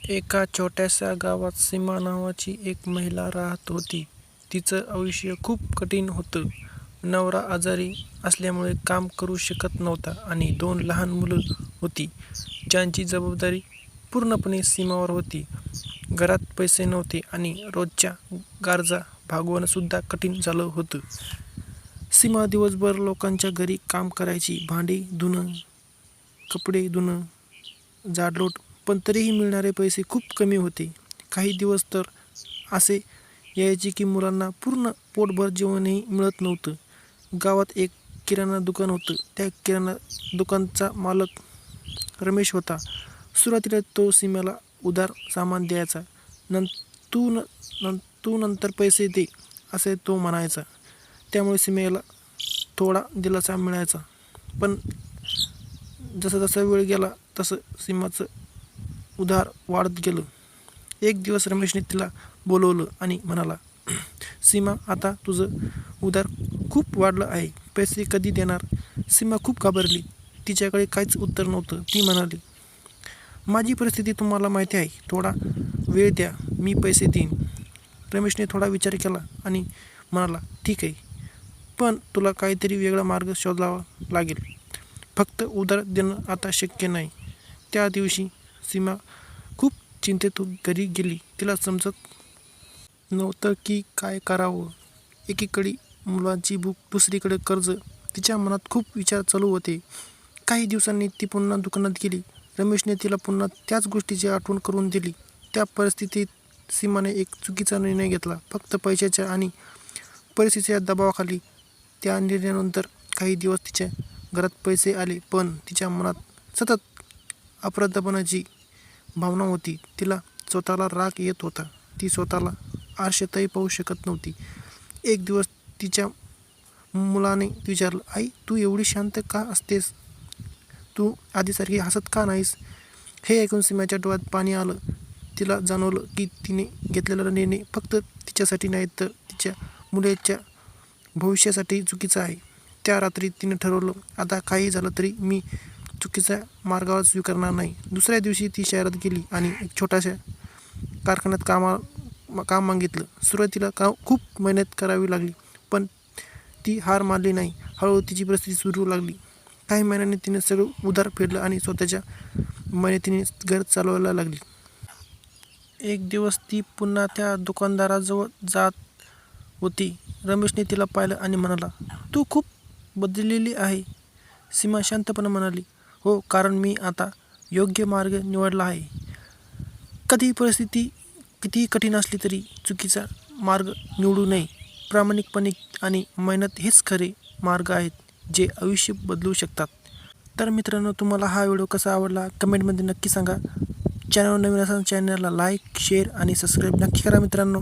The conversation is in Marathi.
एका छोट्याशा गावात सीमा नावाची एक महिला राहत होती. तिचं आयुष्य खूप कठीण होतं. नवरा आजारी असल्यामुळे काम करू शकत नव्हता आणि 2 लहान मुलं होती, ज्यांची जबाबदारी पूर्णपणे सीमावर होती. घरात पैसे नव्हते आणि रोजच्या गरजा भागवणंसुद्धा कठीण झालं होतं. सीमा दिवसभर लोकांच्या घरी काम करायची, भांडी धुणं, कपडे धुणं, झाडलोट, पण तरीही मिळणारे पैसे खूप कमी होते. काही दिवस तर असे यायचे की मुलांना पूर्ण पोटभर जेवणही मिळत नव्हतं. गावात एक किराणा दुकान होतं. त्या किराणा दुकानचा मालक रमेश होता. सुरुवातीला तो सीमेला उधार सामान द्यायचा. तू नंतर पैसे दे, असे तो म्हणायचा. त्यामुळे सीमेला थोडा दिलासा मिळायचा. पण जसा वेळ गेला तसं सीमाचं उधार वाढत गेलं. एक दिवस रमेशने तिला बोलवलं आणि म्हणाला, सीमा, आता तुझं उधार खूप वाढलं आहे. पैसे कधी देणार? सीमा खूप घाबरली. तिच्याकडे काहीच उत्तर नव्हतं. ती म्हणाली, माझी परिस्थिती तुम्हाला माहिती आहे. थोडा वेळ द्या, मी पैसे देईन. रमेशने थोडा विचार केला आणि म्हणाला, ठीक आहे, पण तुला काहीतरी वेगळा मार्ग शोधावा लागेल. फक्त उधार देणं आता शक्य नाही. त्या दिवशी सीमा खूप चिंतेत घरी गेली. तिला समजत नव्हतं की काय करावं. एकीकडे मुलांची भूक, दुसरीकडे कर्ज. तिच्या मनात खूप विचार चालू होते. काही दिवसांनी ती पुन्हा दुकानात गेली. रमेशने तिला पुन्हा त्याच गोष्टीची आठवण करून दिली. त्या परिस्थितीत सीमाने एक चुकीचा निर्णय घेतला. फक्त पैशाच्या आणि परिस्थितीच्या दबावाखाली. त्या निर्णयानंतर काही दिवस तिच्या घरात पैसे आले, पण तिच्या मनात सतत अपराधपणाची भावना होती. तिला स्वतःला राग येत होता. ती स्वतःला आरशातही पाहू शकत नव्हती. एक दिवस तिच्या मुलाने विचारलं, आई, तू एवढी शांत का असतेस? तू आधीसारखी हसत का नाहीस? हे ऐकून सीमेच्या डोळ्यात पाणी आलं. तिला जाणवलं की तिने घेतलेला निर्णय फक्त तिच्यासाठी नाही, तर तिच्या मुलाच्या भविष्यासाठी चुकीचा आहे. त्या रात्री तिने ठरवलं, आता काही झालं तरी मी चुकीच्या मार्गावर स्वीकारणार नाही. दुसऱ्या दिवशी ती शहरात गेली आणि एक छोट्याशा कारखान्यात काम मागितलं. सुरुवातीला खूप मेहनत करावी लागली, पण ती हार मानली नाही. हळूहळू तिची परिस्थिती सुरू लागली. काही महिन्यांनी तिने सगळं उधार फेडलं आणि स्वतःच्या मेहनतीने घर चालवायला लागली. एक दिवस ती पुन्हा त्या दुकानदाराजवळ जात होती. रमेशने तिला पाहिलं आणि म्हणाला, तू खूप बदललेली आहे. सीमा शांतपणे म्हणाली, हो, कारण मी आता योग्य मार्ग निवडला आहे. कधी परिस्थिती कितीही कठीण असली तरी चुकीचा मार्ग निवडू नये. प्रामाणिकपणे आणि मेहनत हेच खरे मार्ग आहेत, जे आयुष्य बदलू शकतात. तर मित्रांनो, तुम्हाला हा व्हिडिओ कसा आवडला कमेंटमध्ये नक्की सांगा. चॅनल नवीन असाल चॅनलला लाईक, शेअर आणि सबस्क्राईब नक्की करा मित्रांनो.